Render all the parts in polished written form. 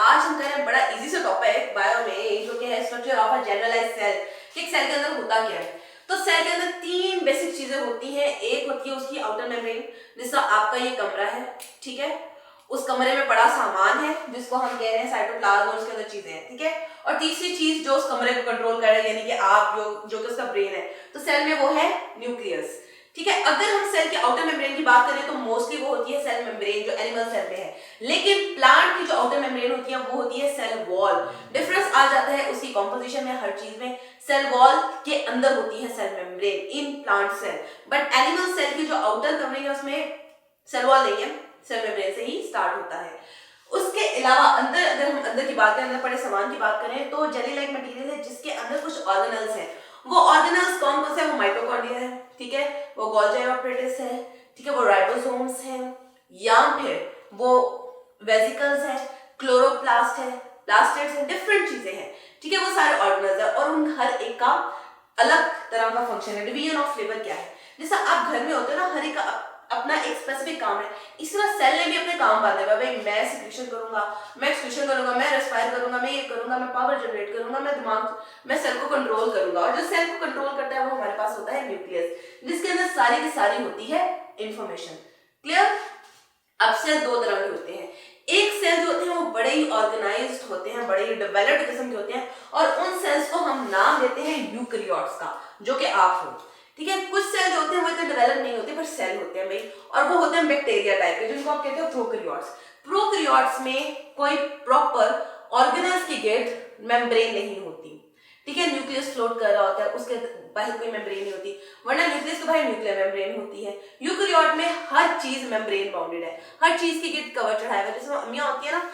आज हम कर रहे हैं बड़ा इजी सा टॉपिक बायो में, जो कि है structure of a generalized cell, कि एक सेल के अंदर होता क्या है। तो सेल के अंदर तीन बेसिक चीजें होती हैं। एक होती है उसकी आउटर मेम्ब्रेन, जिसका आपका ये कमरा है, ठीक है। उस कमरे में बड़ा सामान है जिसको हम कह रहे हैं साइटोप्लाज्म, और उसके अंदर चीजें हैं, ठीक है। और तीसरी चीज जो उस कमरे को कंट्रोल कर रहे हैं, यानी कि आप जो कि उसका ब्रेन है, तो सेल में वो है न्यूक्लियस, ठीक है। अगर हम सेल के आउटर मेम्ब्रेन की बात करें तो मोस्टली वो होती है सेल मेम्ब्रेन, जो एनिमल सेल में है। लेकिन प्लांट की जो आउटर मेम्ब्रेन होती है वो होती है सेल वॉल। डिफरेंस आ जाता है उसकी कॉम्पोजिशन में, हर चीज में। सेल वॉल के अंदर होती है cell membrane in plant cell, but animal cell की जो आउटर कवरिंग है उसमें सेल वॉल नहीं है, सेल मेम्ब्रेन से ही स्टार्ट होता है। उसके अलावा अंदर, अगर हम अंदर की बात करें, अंदर पड़े सामान की बात करें, तो जेली लाइक मटेरियल है जिसके अंदर कुछ ऑर्गेनल्स हैं। वो ऑर्गेनल्स कौन कौन से हैं? वो माइटोकॉन्ड्रिया है, ठीक है, वो गोल्गी एपिरेटस है, ठीक है, वो राइबोसोम्स हैं, या फिर वो वेसिकल्स है, क्लोरोप्लास्ट है, प्लास्टिड्स है, डिफरेंट चीजें हैं, ठीक है। वो सारे ऑर्गेनल्स है और उन हर एक का अलग तरह का फंक्शन है। डिवीजन ऑफ लेबर क्या है? जैसा आप घर में होते हो ना, हर एक का अपना एक स्पेसिफिक काम है। इस तरह सेल ने भी अपने काम बांधे हुए, भाई मैं सिक्रीशन करूंगा, मैं एक्सक्रीशन करूंगा, मैं रेस्पायर करूंगा, मैं ये करूंगा, मैं पावर जनरेट करूंगा, मैं दिमाग, मैं सेल को कंट्रोल करूंगा। और जो सेल को कंट्रोल करता है वो हमारे पास होता है न्यूक्लियस, जिसके अंदर सारी की सारी होती है इंफॉर्मेशन। क्लियर? अब सेल दो तरह के होते हैं। एक सेल जो होते हैं वो बड़े ही ऑर्गेनाइज्ड होते हैं, बड़े ही डेवलप्ड किस्म के होते हैं, और उन सेल्स को हम नाम देते हैं यूकेरियोट्स का, जो कि आप हो, ठीक है। कुछ सेल जो होते हैं वो इतने डेवलप नहीं होते, पर सेल होते हैं भाई, और वो होते हैं बैक्टीरिया टाइप के, जिनको आप कहते हो प्रोकैरियोट्स। प्रोकैरियोट्स में कोई प्रॉपर ऑर्गेनल्स की गेट मेम्ब्रेन नहीं होती, ठीक है। न्यूक्लियस फ्लोट कर रहा होता है, उसके बाहर कोई मेम्ब्रेन नहीं होती, वरना न्यूक्लियस के बाहर न्यूक्लियर मेम्ब्रेन होती है। यूकेरियोट में हर चीज मेम्ब्रेन बाउंडेड है, हर चीज की गेट कवर चढ़ाया हुआ है। जैसे अम्मियां होती है ना,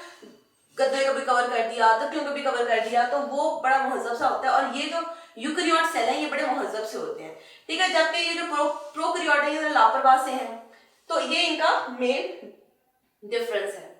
गद्दे को भी कवर कर दिया, तकियों को भी कवर कर दिया, तो वो बड़ा मुहज्जब सा होता है। और ये जो यूकेरियोट सेल है ये बड़े मुहज्जब से होते हैं, ठीक है। जबकि ये जो प्रोकैरियोट है ये लापरवाह से हैं, तो ये इनका मेन डिफरेंस है।